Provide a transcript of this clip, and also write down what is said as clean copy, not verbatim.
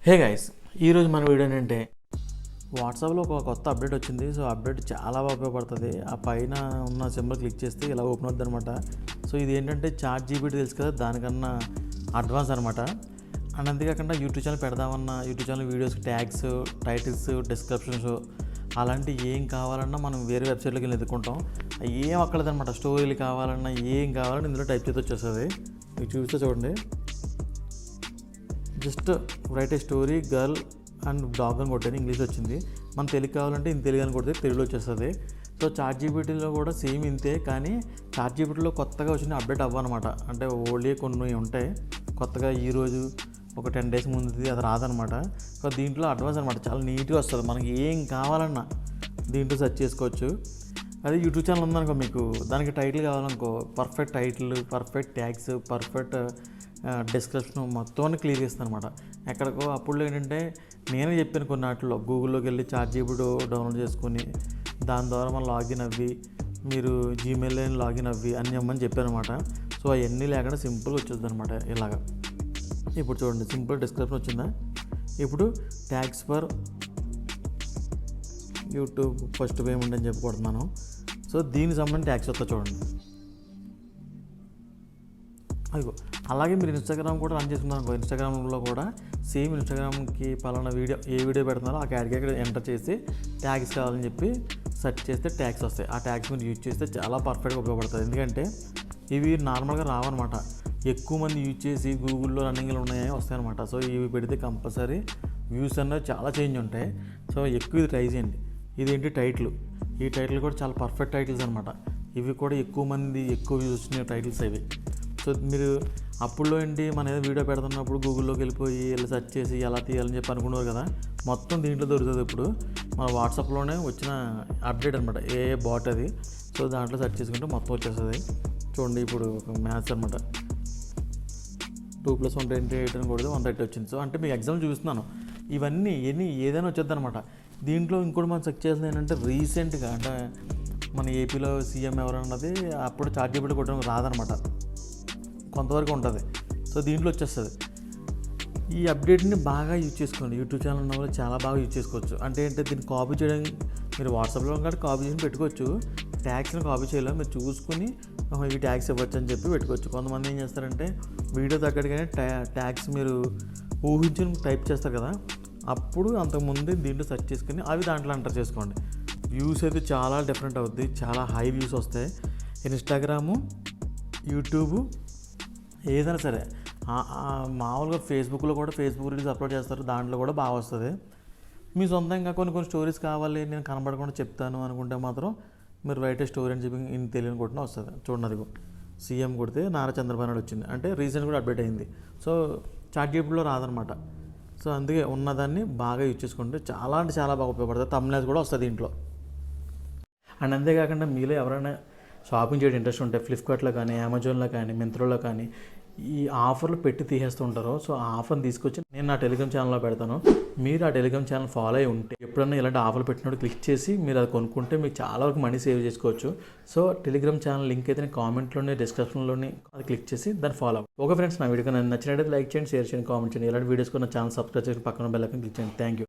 Hey guys, ఈరోజు మన video ఏంటంటే వాట్సాప్లో ఒక కొత్త అప్డేట్ వచ్చింది. సో అప్డేట్ చాలా బాగా ఉపయోగపడుతుంది. ఆ పైన ఉన్న సింబల్ క్లిక్ చేస్తే ఇలా ఓపెన్ అవుతుంది అనమాట. సో ఇది ఏంటంటే చాట్ జీపీటీ తెలుసు కదా, దానికన్నా అడ్వాన్స్ అనమాట. అండ్ అంతేకాకుండా యూట్యూబ్ ఛానల్ పెడదామన్నా YouTube channel videos tags, titles, descriptions అలాంటి ఏం కావాలన్నా మనం వేరే వెబ్సైట్లోకి వెళ్ళి ఎదుర్కొంటాం. ఏం అక్కర్లేదనమాట. స్టోరీలు కావాలన్నా ఏం కావాలన్నా ఇందులో టైప్ చేసి వచ్చేస్తుంది. మీకు చూస్తే చూడండి, just right A story girl and dog అని కొట్టాను, ఇంగ్లీష్ వచ్చింది. మనం తెలుగు కావాలంటే ఇంత తెలుగు అని కొడితే తెలుగులో వచ్చేస్తుంది. సో చాట్ జీపీటీలో కూడా సేమ్ ఇంతే, కానీ చాట్ జీపీటీలో కొత్తగా వచ్చిన అప్డేట్ అవ్వనమాట. అంటే ఓల్డ్గా కొన్ని ఉంటాయి, కొత్తగా ఈరోజు ఒక 10 days ముందుది అది రాదనమాట. సో దీంట్లో అడ్వాన్స్ అనమాట, చాలా నీట్గా వస్తుంది. మనకి ఏం కావాలన్నా దీంట్లో సెర్చ్ చేసుకోవచ్చు. అదే యూట్యూబ్ ఛానల్ ఉందనుకో, మీకు దానికి టైటిల్ కావాలనుకో, perfect title, perfect tags, perfect description మొత్తం క్లియర్ చేస్తాను అనమాట. ఎక్కడికో అప్పుడు ఏంటంటే నేనే చెప్పాను కొన్ని వాటిలో గూగుల్లోకి వెళ్ళి చాట్ జీపీటీ డౌన్లోడ్ చేసుకొని దాని ద్వారా మనం లాగిన్ అవ్వి, మీరు జీమెయిల్లో లాగిన్ అవ్వి అన్నీ అమ్మని చెప్పాను అనమాట. సో అవన్నీ లేకుండా సింపుల్గా వచ్చేది అనమాట ఇలాగా. ఇప్పుడు చూడండి, సింపుల్ డిస్క్రిప్షన్ వచ్చిందా. ఇప్పుడు tags for YouTube first payment అని చెప్పి కొడుతున్నాను. సో దీనికి సంబంధించి ట్యాగ్స్ వస్తా చూడండి. అదిగో అలాగే మీరు ఇన్స్టాగ్రామ్ కూడా రన్ చేసుకున్నారనుకో, ఇన్స్టాగ్రామ్లో కూడా సేమ్ ఇన్స్టాగ్రామ్కి పలానా వీడియో ఏ వీడియో పెడుతున్నారో ఆ కేటగిరీ ఎంటర్ చేసి ట్యాగ్స్ కావాలని చెప్పి సెర్చ్ చేస్తే ట్యాగ్స్ వస్తాయి. ఆ ట్యాగ్స్ మీరు యూజ్ చేస్తే చాలా పర్ఫెక్ట్గా ఉపయోగపడుతుంది. ఎందుకంటే ఇవి నార్మల్గా రావన్నమాట, ఎక్కువ మంది యూజ్ చేసి గూగుల్లో రన్నింగ్లో ఉన్నాయని వస్తాయన్నమాట. సో ఇవి పెడితే కంపల్సరీ వ్యూస్ అన్నది చాలా చేంజ్ ఉంటాయి. సో ఎక్కువ ఇది ట్రై చేయండి. ఇదేంటి టైటిల్, ఈ టైటిల్ కూడా చాలా పర్ఫెక్ట్ టైటిల్స్ అనమాట. ఇవి కూడా ఎక్కువ మంది ఎక్కువ వ్యూస్ వచ్చిన టైటిల్స్ ఇవి. సో మీరు అప్పుడులో ఏంటి, మన ఏదో వీడియో పెడుతున్నప్పుడు గూగుల్లోకి వెళ్ళిపోయి ఇలా సెర్చ్ చేసి ఎలా తీయాలని చెప్పి అనుకున్నారు కదా, మొత్తం దీంట్లో దొరుకుతుంది. ఇప్పుడు మన వాట్సాప్లోనే వచ్చిన అప్డేట్ అనమాట, ఏ బాట్ అది. సో దాంట్లో సెర్చ్ చేసుకుంటే మొత్తం వచ్చేస్తుంది. చూడండి, ఇప్పుడు మ్యాథ్స్ అనమాట, 2+1 8 అని కొడితే 130 వచ్చింది. సో అంటే మీకు ఎగ్జాంపుల్ చూస్తున్నాను. ఇవన్నీ ఏదైనా వచ్చేది అనమాట. దీంట్లో ఇంకోటి మనం చెక్ చేయాల్సింది ఏంటంటే, రీసెంట్గా అంటే మన ఏపీలో సీఎం ఎవరన్నది అప్పుడు చాట్ జీపీటీ కొట్టడం రాదనమాట, కొంతవరకు ఉంటుంది. సో దీంట్లో వచ్చేస్తుంది. ఈ అప్డేట్ని బాగా యూజ్ చేసుకోండి. యూట్యూబ్ ఛానల్ ఉన్న వాళ్ళు చాలా బాగా యూజ్ చేసుకోవచ్చు. అంటే దీన్ని కాపీ చేయడానికి మీరు వాట్సాప్లో కాబట్టి కాపీ చేసి పెట్టుకోవచ్చు. ట్యాగ్స్ని కాపీ చేయలేము, మీరు చూసుకుని ఈ ట్యాగ్స్ ఇవ్వచ్చు అని చెప్పి పెట్టుకోవచ్చు. కొంతమంది ఏం చేస్తారంటే వీడియో తగ్గట్టుగానే ట్యాగ్స్ మీరు ఊహించుని టైప్ చేస్తారు కదా, అప్పుడు అంతకుముందు దీంట్లో సెర్చ్ చేసుకుని అవి దాంట్లో ఎంటర్ చేసుకోండి. వ్యూస్ అయితే చాలా డిఫరెంట్ అవుద్ది, చాలా హై వ్యూస్ వస్తాయి. ఇన్స్టాగ్రాము, యూట్యూబు ఏదైనా సరే, మామూలుగా ఫేస్బుక్లో కూడా ఫేస్బుక్ రీల్స్ అప్లోడ్ చేస్తారు, దాంట్లో కూడా బాగా వస్తుంది. మీ సొంతంగా కొన్ని స్టోరీస్ కావాలి, నేను కనబడకుండా చెప్తాను అనుకుంటే మాత్రం మీరు రైట్ స్టోరీ అని చెప్పి ఇన్ తెలియని కొట్టినా వస్తుంది. చూడండి, అదిగో సీఎం కొడితే నారా చంద్రబాబు నాయుడు వచ్చింది, అంటే రీసెంట్ కూడా అప్డేట్ అయింది. సో చాట్ జీపీటీలో రాదనమాట. సో అందుకే ఉన్నదాన్ని బాగా యూజ్ చేసుకుంటే చాలా అంటే చాలా బాగా ఉపయోగపడుతుంది. థంబ్నెయిల్స్ కూడా వస్తుంది దీంట్లో. అండ్ అంతేకాకుండా మీలో ఎవరైనా షాపింగ్ చేయడం ఇంట్రెస్ట్ ఉంటే ఫ్లిప్కార్ట్లో కానీ, అమెజాన్లో కానీ, మింత్రాలో కానీ ఈ ఆఫర్లు పెట్టి తీసేస్తూ ఉంటారు. సో ఆ ఆఫర్ని తీసుకొచ్చి నేను నా టెలిగ్రామ్ ఛానల్లో పెడతాను. మీరు ఆ టెలిగ్రామ్ ఛానల్ ఫాలో అయి ఉంటే ఎప్పుడన్నా ఇలాంటి ఆఫర్లు పెట్టినప్పుడు క్లిక్ చేసి మీరు అది కొనుక్కుంటే మీకు చాలా వరకు మనీ సేవ్ చేసుకోవచ్చు. సో టెలిగ్రామ్ ఛానల్ లింక్ అయితే నేను కామెంట్లోనే, డిస్క్రిప్షన్లోనే అది క్లిక్ చేసి దాన్ని ఫాలో అవ్వండి. ఓకే ఫ్రెండ్స్, నా వీడియో నచ్చినట్లయితే లైక్ చేయండి, షేర్ చేయండి, కామెంట్ చేయండి. ఇలాంటి వీడియోస్ కూడా నా ఛానల్ సబ్స్క్రైబ్ చేసి పక్కన బెల్ ఐకాన్ క్లిక్ చేయండి. Thank you.